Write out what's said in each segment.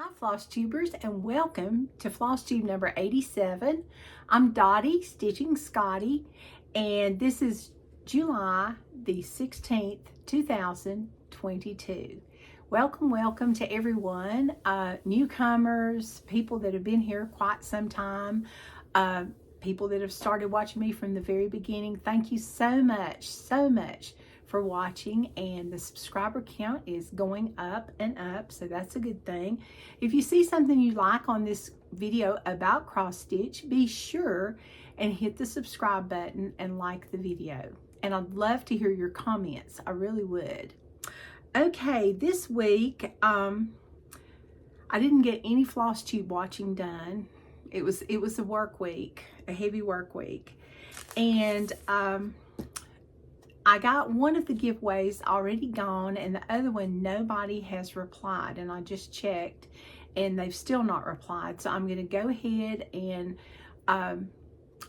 Hi Flosstubers, and welcome to Flosstube number 87. I'm Dottie, Stitching Scotty, and this is July the 16th, 2022. Welcome to everyone, newcomers, people that have been here quite some time, people that have started watching me from the very beginning. Thank you so much for watching, and the subscriber count is going up and up, so that's a good thing. If you see something you like on this video about cross stitch, be sure and hit the subscribe button and like the video, and I'd love to hear your comments. I really would. Okay, this week I didn't get any Flosstube watching done. It was a work week, a heavy work week, and I got one of the giveaways already gone, and the other one nobody has replied, and I just checked and they've still not replied. So I'm going to go ahead and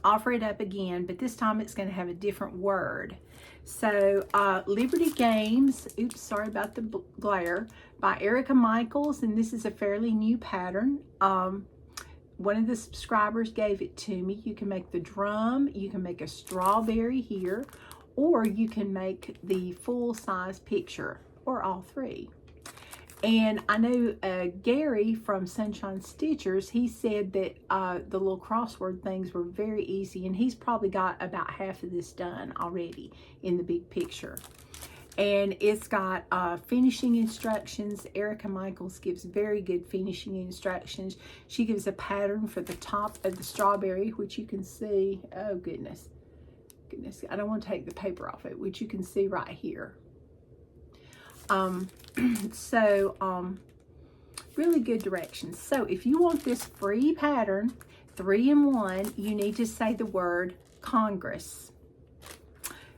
offer it up again, but this time it's going to have a different word. So Liberty Games, oops, sorry about the glare, by Erica Michaels, and this is a fairly new pattern. One of the subscribers gave it to me. You can make the drum, you can make a strawberry here, or you can make the full-size picture, or all three. And I know Gary from Sunshine Stitchers, he said that the little crossword things were very easy, and he's probably got about half of this done already in the big picture. And it's got finishing instructions. Erica Michaels gives very good finishing instructions. She gives a pattern for the top of the strawberry, which you can see. Oh, goodness, I don't want to take the paper off it, which you can see right here. Really good directions. So if you want this free pattern, 3-in-1, you need to say the word Congress.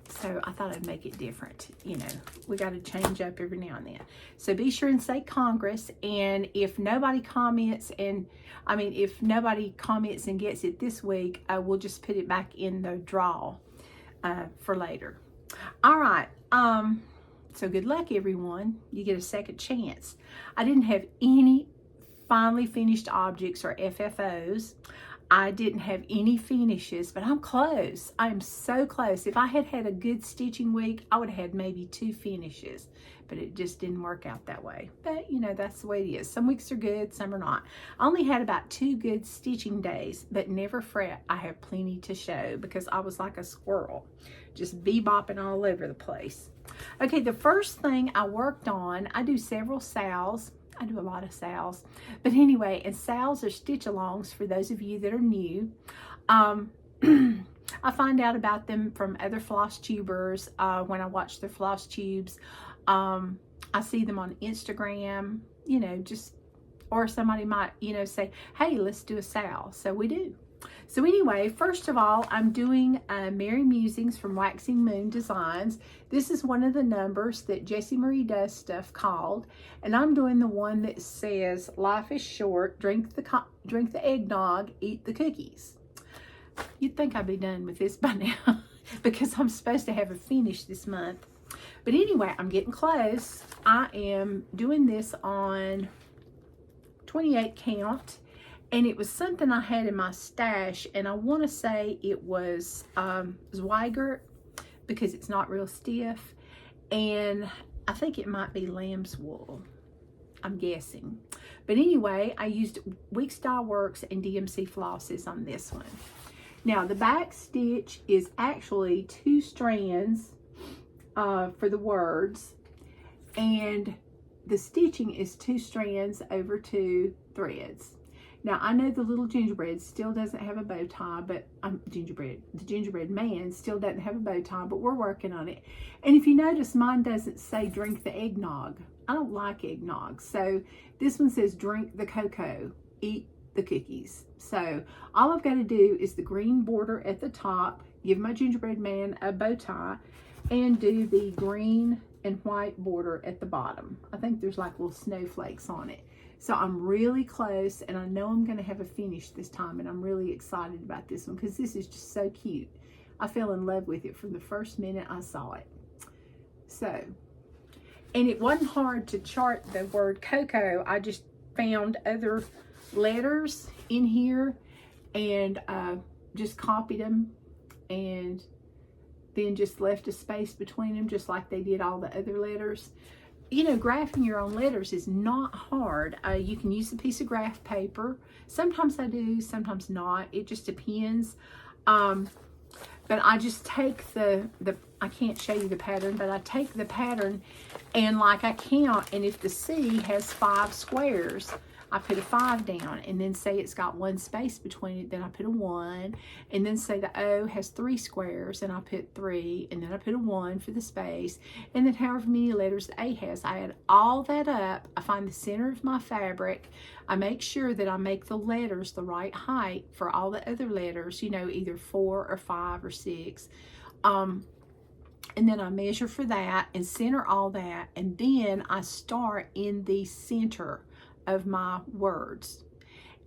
So I thought I'd make it different. You know, we got to change up every now and then. So be sure and say Congress. And if nobody comments and gets it this week, we'll just put it back in the draw for later. All right. So good luck, everyone. You get a second chance. I didn't have any finally finished objects or FFOs. I didn't have any finishes, but I'm close. I am so close. If I had had a good stitching week, I would have had maybe 2 finishes, but it just didn't work out that way. But, you know, that's the way it is. Some weeks are good, some are not. I only had about 2 good stitching days, but never fret. I have plenty to show because I was like a squirrel, just bebopping all over the place. Okay, the first thing I worked on, I do several sals. I do a lot of sals, but anyway, and sals are stitch alongs for those of you that are new. I find out about them from other Flosstubers when I watch their Flosstubes. I see them on Instagram, you know, or somebody might, you know, say, hey, let's do a sal. So we do. So anyway, first of all, I'm doing Merry Musings from Waxing Moon Designs. This is one of the numbers that Jessie Marie Does Stuff called, and I'm doing the one that says, life is short, drink the eggnog, eat the cookies. You'd think I'd be done with this by now because I'm supposed to have a finish this month. But anyway, I'm getting close. I am doing this on 28 count. And it was something I had in my stash, and I want to say it was Zweigert because it's not real stiff, and I think it might be lamb's wool, I'm guessing. But anyway, I used Week Style Works and DMC flosses on this one. Now the back stitch is actually 2 strands for the words, and the stitching is 2 strands over 2 threads. Now, I know the little gingerbread still doesn't have a bow tie, but the gingerbread man still doesn't have a bow tie, but we're working on it. And if you notice, mine doesn't say drink the eggnog. I don't like eggnog. So this one says drink the cocoa, eat the cookies. So all I've got to do is the green border at the top, give my gingerbread man a bow tie, and do the green and white border at the bottom. I think there's like little snowflakes on it. So I'm really close, and I know I'm going to have a finish this time, and I'm really excited about this one because this is just so cute. I fell in love with it from the first minute I saw it. So, and it wasn't hard to chart the word cocoa. I just found other letters in here and just copied them and then just left a space between them, just like they did all the other letters. You know, graphing your own letters is not hard. You can use a piece of graph paper. Sometimes I do, sometimes not. It just depends. But I just take I can't show you the pattern, but I take the pattern and like I count, and if the C has 5 squares, I put a 5 down, and then say it's got 1 space between it, then I put a 1, and then say the O has 3 squares, and I put 3, and then I put a 1 for the space, and then however many letters the A has. I add all that up, I find the center of my fabric, I make sure that I make the letters the right height for all the other letters, you know, either 4 or 5 or 6. And then I measure for that and center all that, and then I start in the center of my words,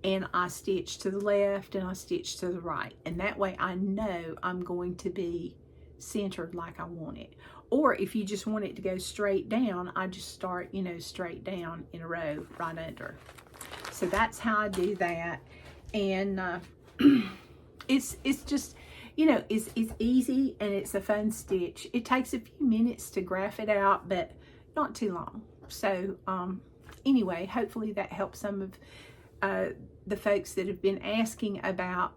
and I stitch to the left and I stitch to the right, and that way I know I'm going to be centered like I want it. Or if you just want it to go straight down, I just start, you know, straight down in a row right under. So that's how I do that. And it's just, you know, it's easy and it's a fun stitch. It takes a few minutes to graph it out, but not too long. So anyway, hopefully that helps some of the folks that have been asking about,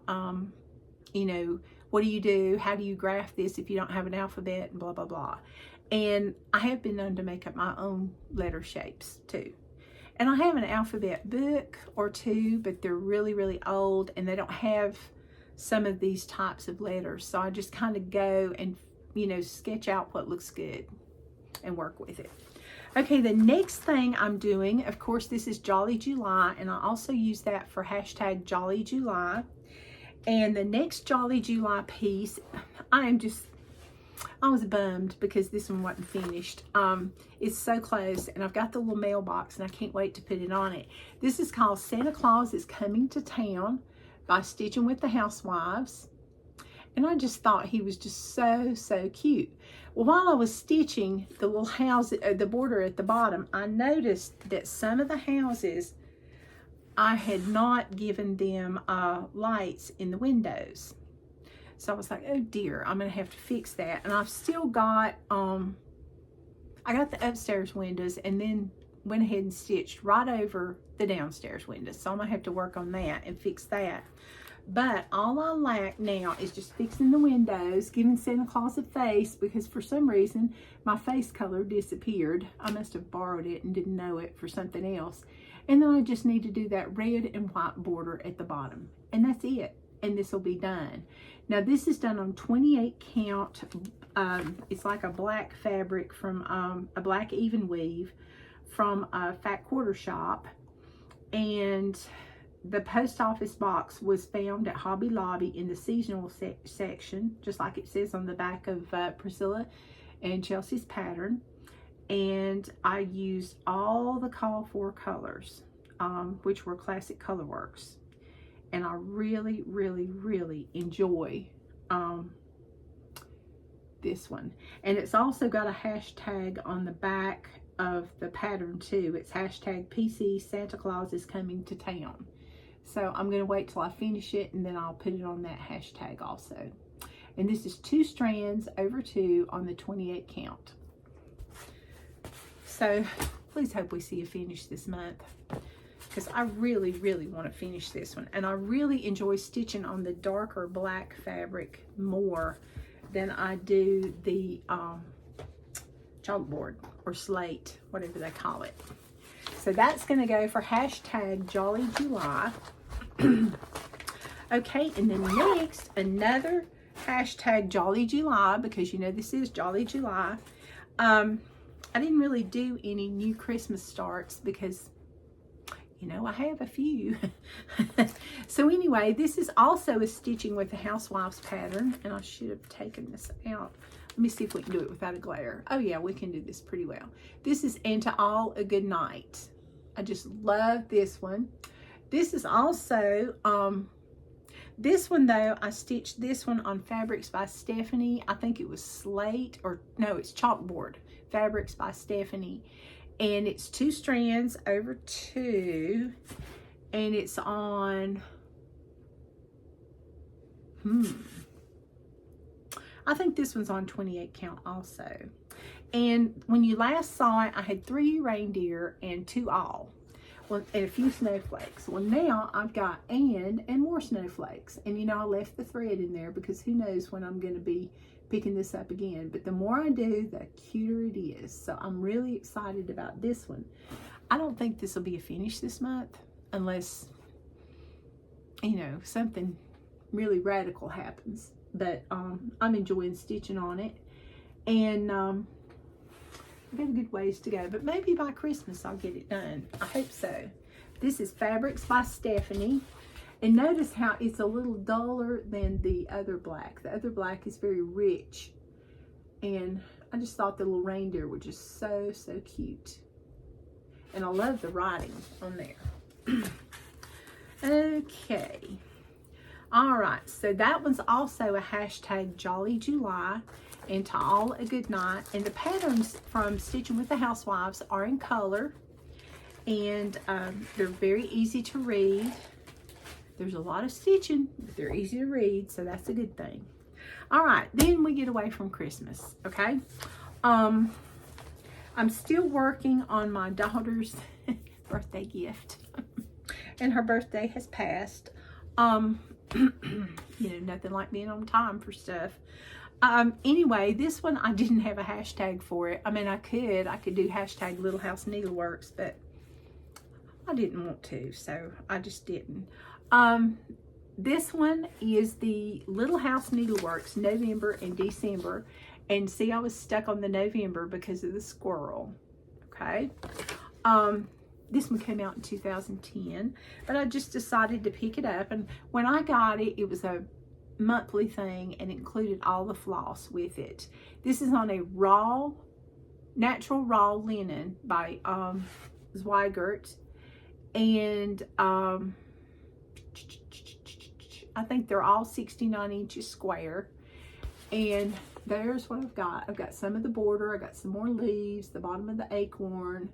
you know, what do you do? How do you graph this if you don't have an alphabet and blah, blah, blah. And I have been known to make up my own letter shapes too. And I have an alphabet book or two, but they're really, really old and they don't have some of these types of letters. So I just kind of go and, you know, sketch out what looks good and work with it. Okay, the next thing I'm doing, of course, this is Jolly July, and I also use that for hashtag Jolly July. And the next Jolly July piece, I was bummed because this one wasn't finished. It's so close, and I've got the little mailbox, and I can't wait to put it on it. This is called Santa Claus is Coming to Town by Stitching with the Housewives. And I just thought he was just so, so cute. Well, while I was stitching the little house, the border at the bottom, I noticed that some of the houses, I had not given them lights in the windows. So I was like, oh dear, I'm gonna have to fix that. And I've still got, I got the upstairs windows and then went ahead and stitched right over the downstairs windows. So I'm gonna have to work on that and fix that. But all I lack now is just fixing the windows, giving Santa Claus a face, because for some reason my face color disappeared. I must have borrowed it and didn't know it for something else. And then I just need to do that red and white border at the bottom. And that's it. And this will be done. Now this is done on 28 count. It's like a black fabric from a black even weave from a Fat Quarter Shop. And the post office box was found at Hobby Lobby in the seasonal section, just like it says on the back of Priscilla and Chelsea's pattern. And I used all the call for colors, which were Classic Colorworks. And I really, really, really enjoy this one. And it's also got a hashtag on the back of the pattern too. It's hashtag PC Santa Claus is Coming to Town. So I'm going to wait till I finish it and then I'll put it on that hashtag also. And this is 2 strands over 2 on the 28 count. So please hope we see a finish this month, because I really, really want to finish this one. And I really enjoy stitching on the darker black fabric more than I do the chalkboard or slate, whatever they call it. So that's going to go for hashtag Jolly July. Okay, and then next, another hashtag Jolly July, because you know this is Jolly July. I didn't really do any new Christmas starts because, you know, I have a few. So anyway, this is also a Stitching with the Housewives pattern, and I should have taken this out. Let me see if we can do it without a glare. Oh yeah, we can do this pretty well. This is And to All a Good Night. I just love this one. This is also, this one though, I stitched this one on Fabrics by Stephanie. I think it was Slate, or no, it's Chalkboard. Fabrics by Stephanie. And it's 2 strands over 2. And it's on, I think this one's on 28 count also. And when you last saw it, I had 3 reindeer and 2 all. Well, and a few snowflakes. Well, now I've got and more snowflakes. And you know, I left the thread in there because who knows when I'm going to be picking this up again. But the more I do, the cuter it is. So I'm really excited about this one. I don't think this will be a finish this month unless, you know, something really radical happens. But I'm enjoying stitching on it. And I've got a good ways to go, but maybe by Christmas I'll get it done. I hope so. This is Fabrics by Stephanie. And notice how it's a little duller than the other black. The other black is very rich. And I just thought the little reindeer were just so, so cute. And I love the writing on there. Okay. All right, so that one's also a hashtag Jolly July. And to all a good night. And the patterns from Stitching with the Housewives are in color. And they're very easy to read. There's a lot of stitching, but they're easy to read, so that's a good thing. All right, then we get away from Christmas, okay? I'm still working on my daughter's birthday gift. And her birthday has passed. You know, nothing like being on time for stuff. Anyway, this one I didn't have a hashtag for it. I mean, I could do hashtag Little House Needleworks, but I didn't want to, so I just didn't. This one is the Little House Needleworks November and December. And see, I was stuck on the November because of the squirrel. Okay. This one came out in 2010, but I just decided to pick it up. And when I got it, it was a monthly thing and included all the floss with it. This is on a natural raw linen by Zweigert, and I think they're all 69 inches square. And there's what I've got. I've got some of the border, I got some more leaves, the bottom of the acorn,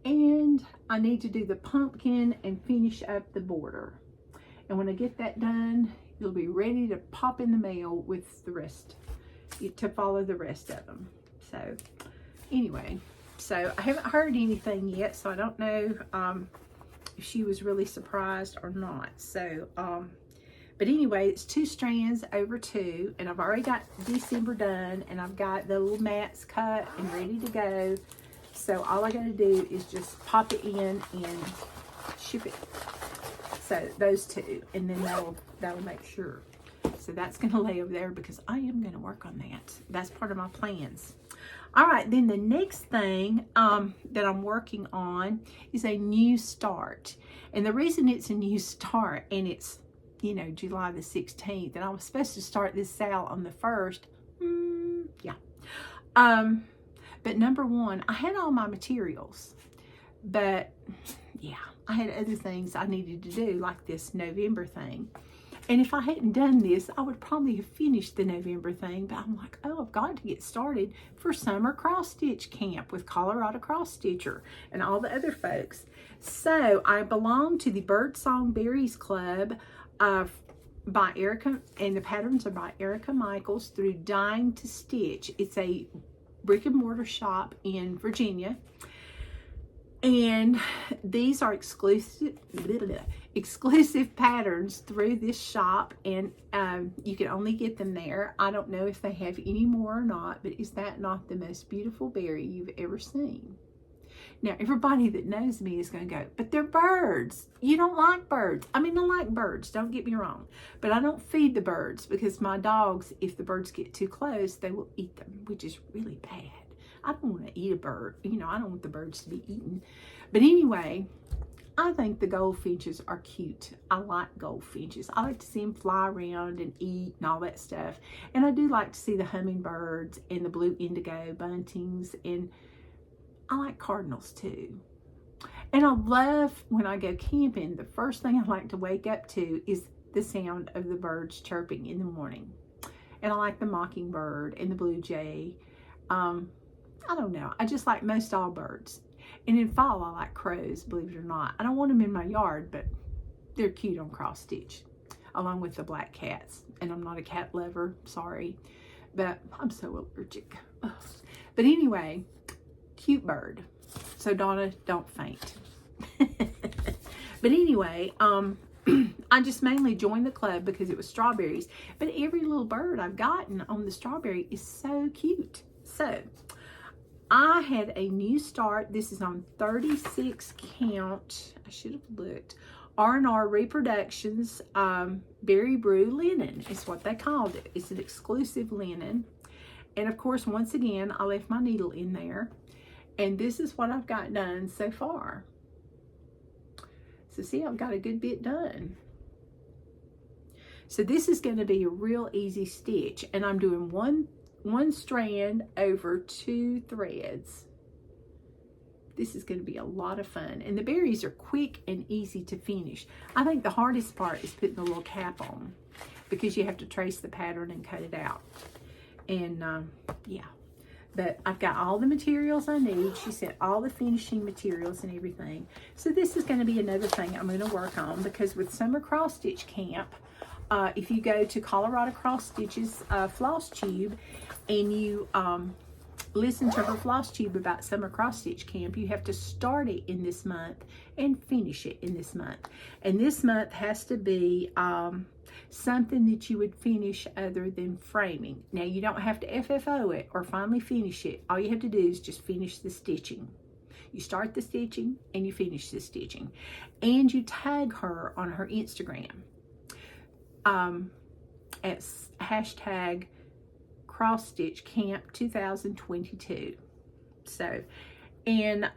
and I need to do the pumpkin and finish up the border. And when I get that done, it'll be ready to pop in the mail with the rest, to follow the rest of them. So anyway, so I haven't heard anything yet, so I don't know if she was really surprised or not. So, but anyway, it's 2 strands over 2, and I've already got December done, and I've got the little mats cut and ready to go. So all I got to do is just pop it in and ship it. So those 2, and then that'll make sure. So that's going to lay over there because I am going to work on that. That's part of my plans. All right, then the next thing that I'm working on is a new start. And the reason it's a new start, and it's, you know, July the 16th, and I was supposed to start this sale on the 1st. Yeah. But number one, I had all my materials, but yeah, I had other things I needed to do, like this November thing. And if I hadn't done this, I would probably have finished the November thing. But I'm like, oh, I've got to get started for summer cross stitch camp with Colorado Cross Stitcher and all the other folks. So I belong to the Birdsong Berries Club by Erica, and the patterns are by Erica Michaels through Dying to Stitch. It's a brick and mortar shop in Virginia. And these are exclusive patterns through this shop, and you can only get them there. I don't know if they have any more or not, but is that not the most beautiful berry you've ever seen? Now, everybody that knows me is going to go, but they're birds. You don't like birds. I mean, I like birds, don't get me wrong, but I don't feed the birds because my dogs, if the birds get too close, they will eat them, which is really bad. I don't want to eat a bird. You know, I don't want the birds to be eaten. But anyway, I think the goldfinches are cute. I like goldfinches. I like to see them fly around and eat and all that stuff. And I do like to see the hummingbirds and the blue indigo buntings. And I like cardinals too. And I love when I go camping, the first thing I like to wake up to is the sound of the birds chirping in the morning. And I like the mockingbird and the blue jay. I don't know. I just like most all birds. And in fall, I like crows, believe it or not. I don't want them in my yard, but they're cute on cross stitch, along with the black cats. And I'm not a cat lover, sorry, but I'm so allergic. Ugh. But anyway, cute bird. So Donna, don't faint. But anyway, I just mainly joined the club because it was strawberries. But every little bird I've gotten on the strawberry is so cute. So I had a new start. This is on 36 count. I should have looked. R&R Reproductions Berry Brew Linen is what they called it. It's an exclusive linen. And of course, once again, I left my needle in there. And this is what I've got done so far. So see, I've got a good bit done. So this is going to be a real easy stitch. And I'm doing one strand over 2 threads. This is going to be a lot of fun. And the berries are quick and easy to finish. I think the hardest part is putting the little cap on, because you have to trace the pattern and cut it out. And yeah. But I've got all the materials I need. She sent all the finishing materials and everything. So this is going to be another thing I'm going to work on, because with Summer Cross Stitch Camp, if you go to Colorado Cross Stitches Flosstube and you listen to her Flosstube about Summer Cross Stitch Camp, you have to start it in this month and finish it in this month. And this month has to be something that you would finish other than framing. Now, you don't have to FFO it or finally finish it. All you have to do is just finish the stitching. You start the stitching and you finish the stitching. And you tag her on her Instagram at hashtag Cross Stitch Camp 2022. So, and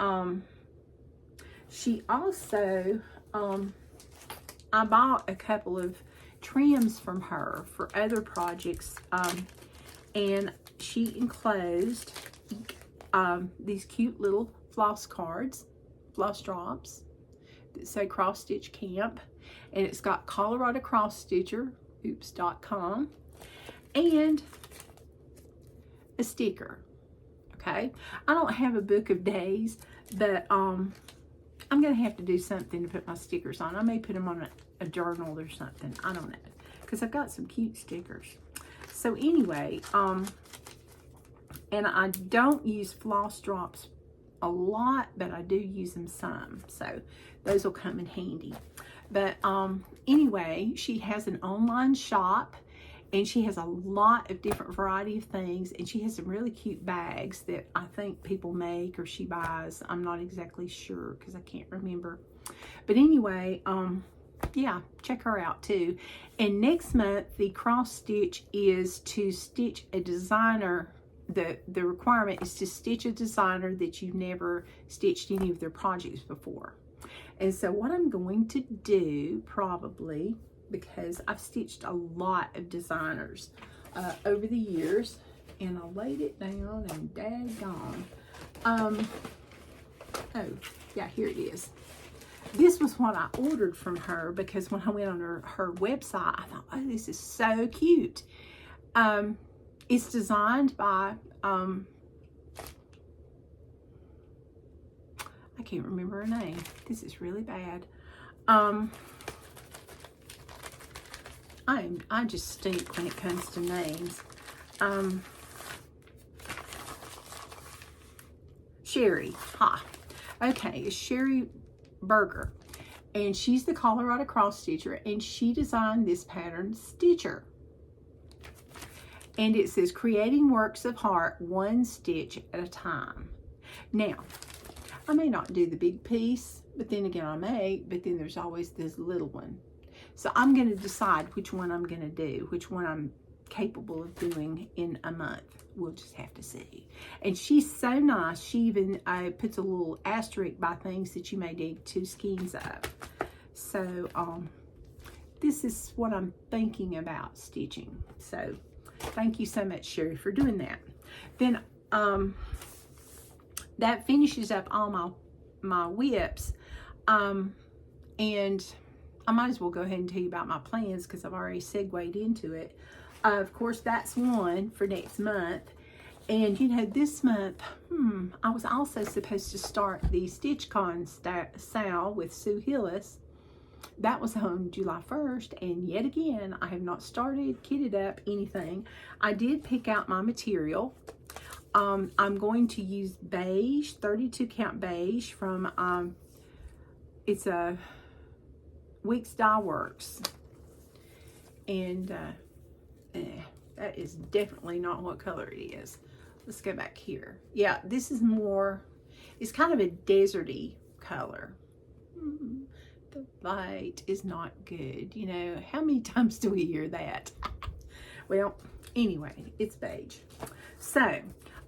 she also, I bought a couple of trims from her for other projects, and she enclosed these cute little floss cards, floss drops that say Cross Stitch Camp, and it's got Colorado Cross Stitcher, oops.com, and a sticker. Okay, I don't have a book of days, but I'm gonna have to do something to put my stickers on. I may put them on a journal or something. I don't know, because I've got some cute stickers. So anyway, and I don't use floss drops a lot, but I do use them some, so those will come in handy. But anyway, she has an online shop, and she has a lot of different variety of things, and she has some really cute bags that I think people make or she buys. I'm not exactly sure because I can't remember. But anyway, yeah, check her out too. And next month, the cross stitch is to stitch a designer. The requirement is to stitch a designer that you've never stitched any of their projects before. And so what I'm going to do, probably, because I've stitched a lot of designers over the years, and I laid it down and daggone. Oh, yeah, here it is. This was what I ordered from her, because when I went on her website, I thought, oh, this is so cute. It's designed by, I can't remember her name. This is really bad. I just stink when it comes to names. Sherry. Okay, it's Sherry Berger. And she's the Colorado Cross Stitcher, and she designed this pattern, Stitcher. And it says, creating works of art, one stitch at a time. Now, I may not do the big piece, but then again I may, but then there's always this little one. So I'm going to decide which one I'm going to do, which one I'm capable of doing in a month. We'll just have to see. And she's so nice. She even puts a little asterisk by things that you may dig 2 skeins up. So this is what I'm thinking about stitching. So thank you so much, Sherry, for doing that. Then that finishes up all my whips. And I might as well go ahead and tell you about my plans, because I've already segued into it. Of course, that's one for next month. And you know, this month, I was also supposed to start the StitchCon sale with Sue Hillis. That was on July 1st, and yet again, I have not started, kitted up, anything. I did pick out my material. I'm going to use beige, 32 count beige from, it's a Weeks Dye Works. And that is definitely not what color it is. Let's go back here. Yeah, this is more, it's kind of a deserty color. The light is not good. You know, how many times do we hear that? Well, anyway, it's beige. So,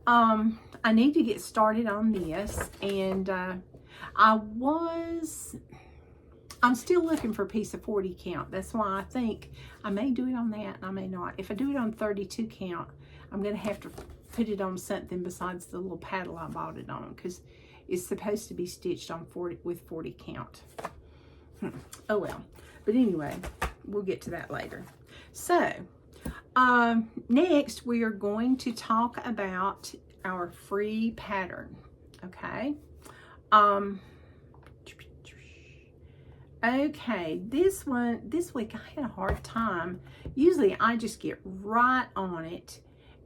I need to get started on this, and I'm still looking for a piece of 40 count. That's why I think I may do it on that, and I may not. If I do it on 32 count, I'm going to have to put it on something besides the little paddle I bought it on, because it's supposed to be stitched on 40 count. Oh well. But anyway, we'll get to that later. So, next we are going to talk about our free pattern. Okay. Okay, this week I had a hard time. Usually I just get right on it,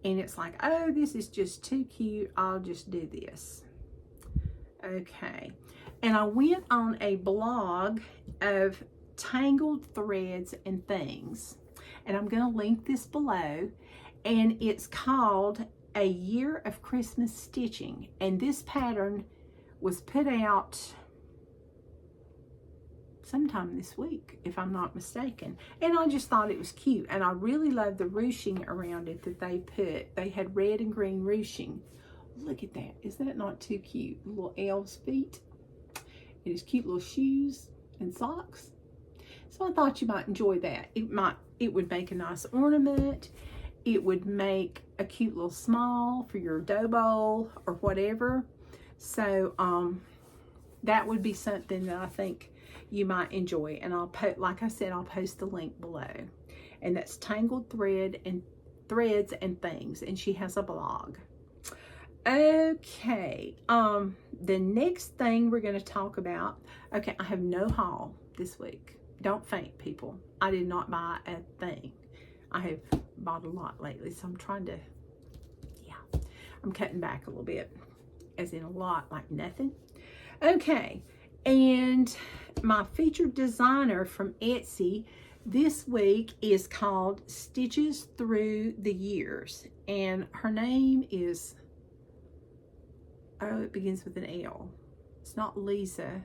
and it's like, oh, this is just too cute, I'll just do this. Okay, and I went on a blog of tangled threads and things, and I'm going to link this below, and it's called A Year of Christmas Stitching, and this pattern was put out sometime this week, if I'm not mistaken. And I just thought it was cute. And I really love the ruching around it that they put. They had red and green ruching. Look at that. Is that not too cute? Little elves' feet. It is cute little shoes and socks. So I thought you might enjoy that. It would make a nice ornament. It would make a cute little small for your dough bowl or whatever. So that would be something that I think you might enjoy, and I'll put, like I said, I'll post the link below. And that's Tangled Threads and Things, and she has a blog. Okay, the next thing we're going to talk about. Okay, I have no haul this week. Don't faint, people. I did not buy a thing. I have bought a lot lately, so I'm trying to, yeah, I'm cutting back a little bit, as in a lot, like nothing. Okay. And my featured designer from Etsy this week is called Stitches Through the Years. And her name is, oh, it begins with an L. It's not Lisa.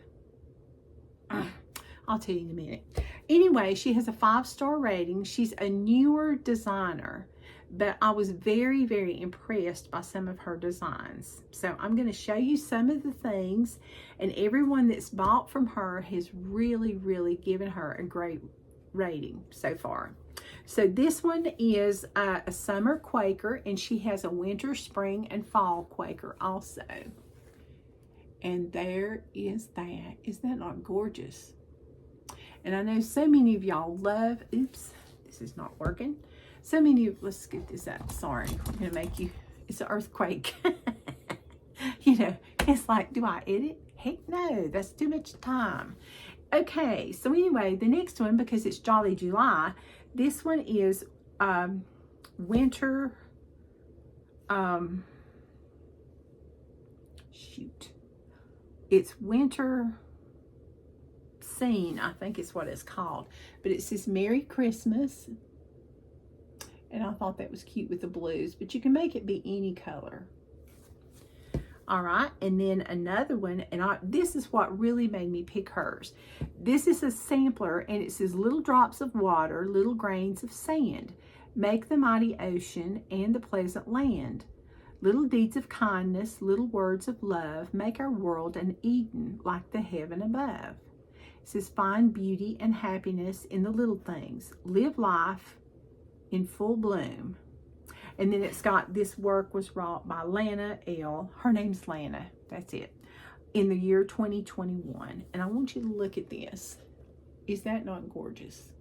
I'll tell you in a minute. Anyway, she has a 5-star rating. She's a newer designer, but I was very, very impressed by some of her designs. So I'm going to show you some of the things, and everyone that's bought from her has really, really given her a great rating so far. So this one is a summer Quaker, and she has a winter, spring, and fall Quaker also. And there is that. Isn't that not gorgeous? And I know so many of y'all love, oops, this is not working. So many of, let's get this up. Sorry, I'm going to make you, it's an earthquake. You know, it's like, do I edit? Heck no, that's too much time. Okay, so anyway, the next one, because it's Jolly July, this one is winter, shoot. It's winter scene, I think is what it's called. But it says Merry Christmas. And I thought that was cute with the blues, but you can make it be any color. All right, and then another one, and this is what really made me pick hers. This is a sampler, and it says little drops of water, little grains of sand, make the mighty ocean and the pleasant land. Little deeds of kindness, little words of love, make our world an Eden like the heaven above. It says find beauty and happiness in the little things. Live life in full bloom. And then it's got, this work was wrought by Lana L. Her name's Lana. That's it. In the year 2021. And I want you to look at this. Is that not gorgeous?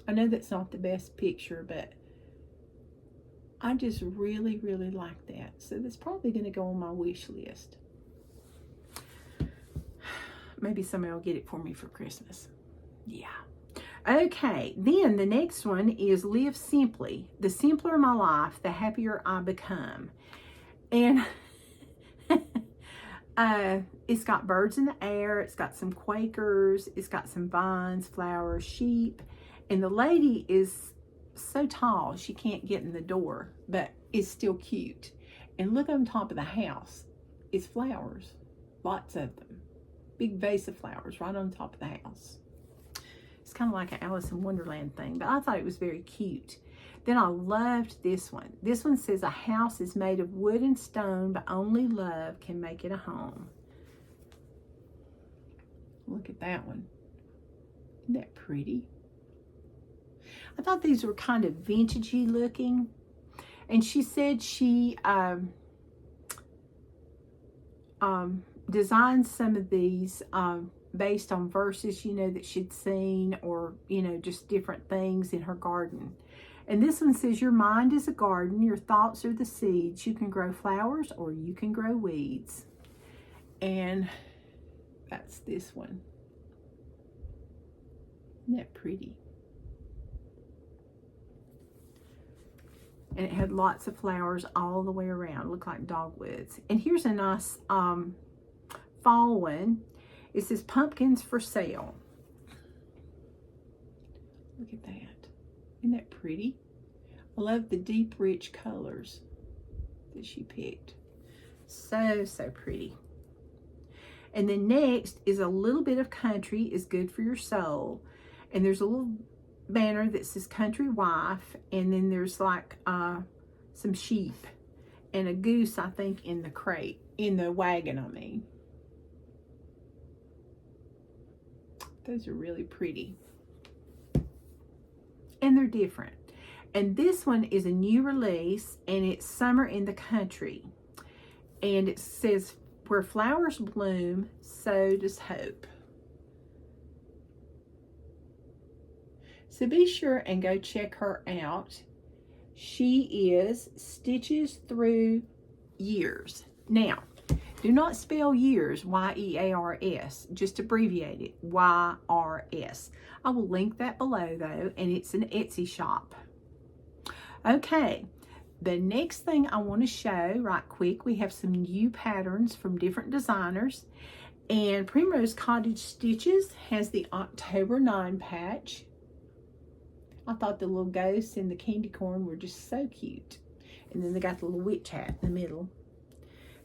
I know that's not the best picture, but I just really, really like that. So that's probably going to go on my wish list. Maybe somebody will get it for me for Christmas. Yeah. Okay, then the next one is Live Simply. The simpler my life, the happier I become. And it's got birds in the air. It's got some Quakers. It's got some vines, flowers, sheep. And the lady is so tall she can't get in the door, but it's still cute. And look on top of the house. It's flowers. Lots of them. Big vase of flowers right on top of the house. It's kind of like an Alice in Wonderland thing, but I thought it was very cute. Then I loved this one. This one says, a house is made of wood and stone, but only love can make it a home. Look at that one. Isn't that pretty? I thought these were kind of vintagey looking. And she said she designed some of these based on verses, you know, that she'd seen, or, you know, just different things in her garden. And this one says, your mind is a garden, your thoughts are the seeds. You can grow flowers or you can grow weeds. And that's this one. Isn't that pretty? And it had lots of flowers all the way around. Look like dogwoods. And here's a nice fall one. It says pumpkins for sale. Look at that. Isn't that pretty? I love the deep, rich colors that she picked. So, so pretty. And then next is a little bit of country is good for your soul. And there's a little banner that says country wife. And then there's like some sheep and a goose, I think, in the crate, in the wagon, I mean. Those are really pretty. And they're different. And this one is a new release, and it's Summer in the Country. And it says, where flowers bloom, so does hope. So be sure and go check her out. She is Stitches Through Yrs. Now, do not spell years, Y-E-A-R-S, just abbreviate it, Y-R-S. I will link that below though, and it's an Etsy shop. Okay, the next thing I want to show right quick, we have some new patterns from different designers. And Primrose Cottage Stitches has the October 9 patch. I thought the little ghosts and the candy corn were just so cute. And then they got the little witch hat in the middle.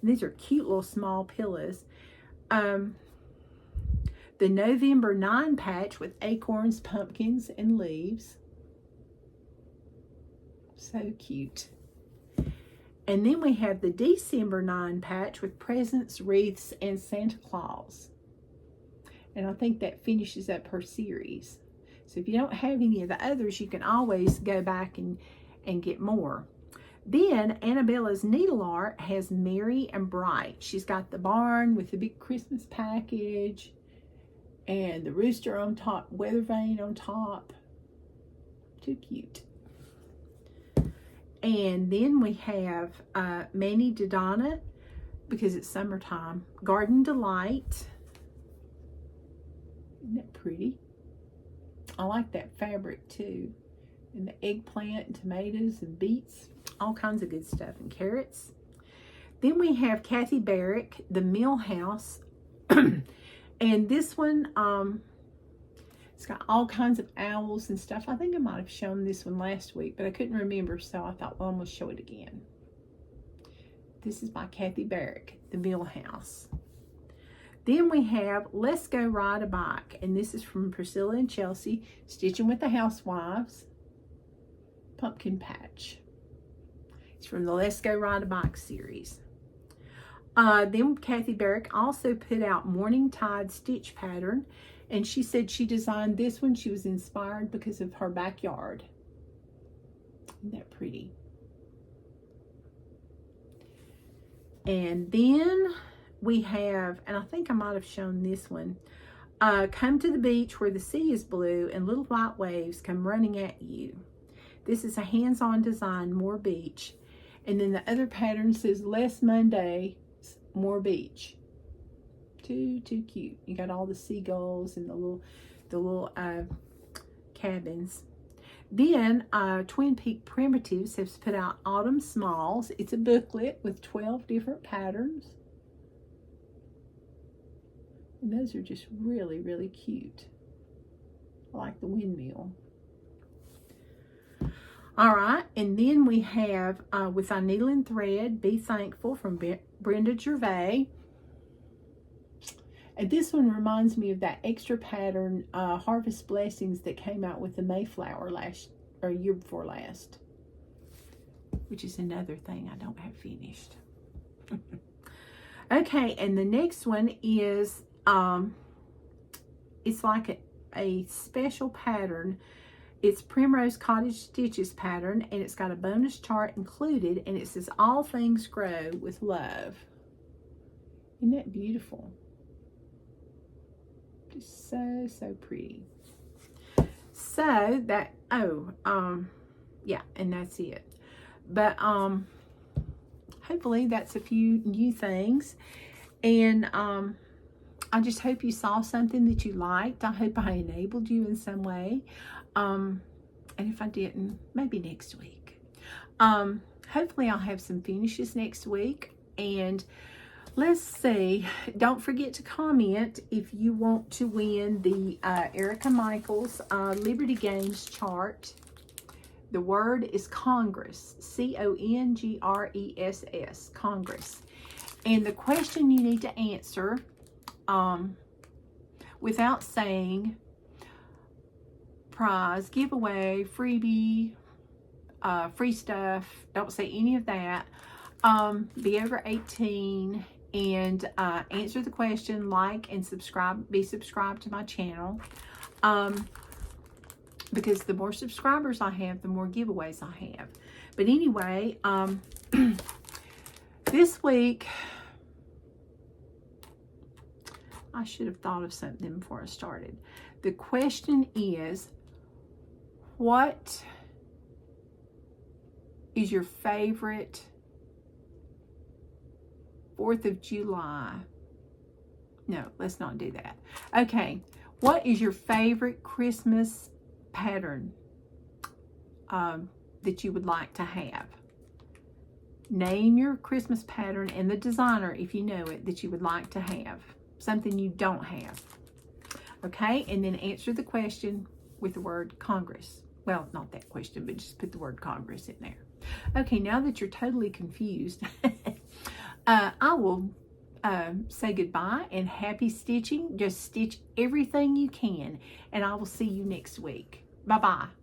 And these are cute little small pillows. The November 9 patch with acorns, pumpkins, and leaves. So cute. And then we have the December 9 patch with presents, wreaths, and Santa Claus. And I think that finishes up her series. So if you don't have any of the others, you can always go back and get more. Then Anabella's Needle Art has Merry and Bright. She's got the barn with the big Christmas package and the rooster on top, weather vane on top. Too cute. And then we have Manny Dodonna, because it's summertime, Garden Delight. Isn't that pretty? I like that fabric too. And the eggplant and tomatoes and beets. All kinds of good stuff, and carrots. Then we have Kathy Barrick, the Mill House. And this one, it's got all kinds of owls and stuff. I think I might have shown this one last week, but I couldn't remember, so I thought, well, I'm going to show it again. This is by Kathy Barrick, the Mill House. Then we have Let's Go Ride a Bike, and this is from Priscilla and Chelsea, Stitching with the Housewives. Pumpkin patch. It's from the Let's Go Ride a Bike series. Then Kathy Barrick also put out Morning Tide Stitch pattern, and she said she designed this one. She was inspired because of her backyard. Isn't that pretty? And then we have, and I think I might have shown this one, Come to the Beach Where the Sea is Blue and Little White Waves Come Running at You. This is a hands-on design, more beach. And then the other pattern says less Monday, more beach. Too cute. You got all the seagulls and the little cabins. Then Twin Peak Primitives has put out Autumn Smalls. It's a booklet with 12 different patterns. And those are just really, really cute. I like the windmill. All right, and then we have with our Needle and Thread, Be Thankful from Brenda Gervais. And this one reminds me of that extra pattern, Harvest Blessings, that came out with the Mayflower year before last, which is another thing I don't have finished. Okay, and the next one is, it's like a special pattern. It's Primrose Cottage Stitches pattern, and it's got a bonus chart included, and it says All Things Grow with Love. Isn't that beautiful? Just so pretty. So that, yeah, and that's it. But hopefully that's a few new things, and I just hope you saw something that you liked. I hope I enabled you in some way. And if I didn't, maybe next week. Hopefully I'll have some finishes next week. And let's see, don't forget to comment if you want to win the Erica Michaels Liberty Games chart. The word is Congress, C-O-N-G-R-E-S-S, Congress. And the question you need to answer without saying prize, giveaway, freebie, free stuff, don't say any of that. Be over 18 and answer the question, like and subscribe, be subscribed to my channel, because the more subscribers I have, the more giveaways I have. But anyway, this week I should have thought of something before I started. The question is, what is your favorite 4th of July? No, let's not do that. Okay, what is your favorite Christmas pattern that you would like to have? Name your Christmas pattern and the designer, if you know it, that you would like to have. Something you don't have. Okay, and then answer the question with the word Congress. Well, not that question, but just put the word Congress in there. Okay, now that you're totally confused, I will say goodbye and happy stitching. Just stitch everything you can, and I will see you next week. Bye-bye.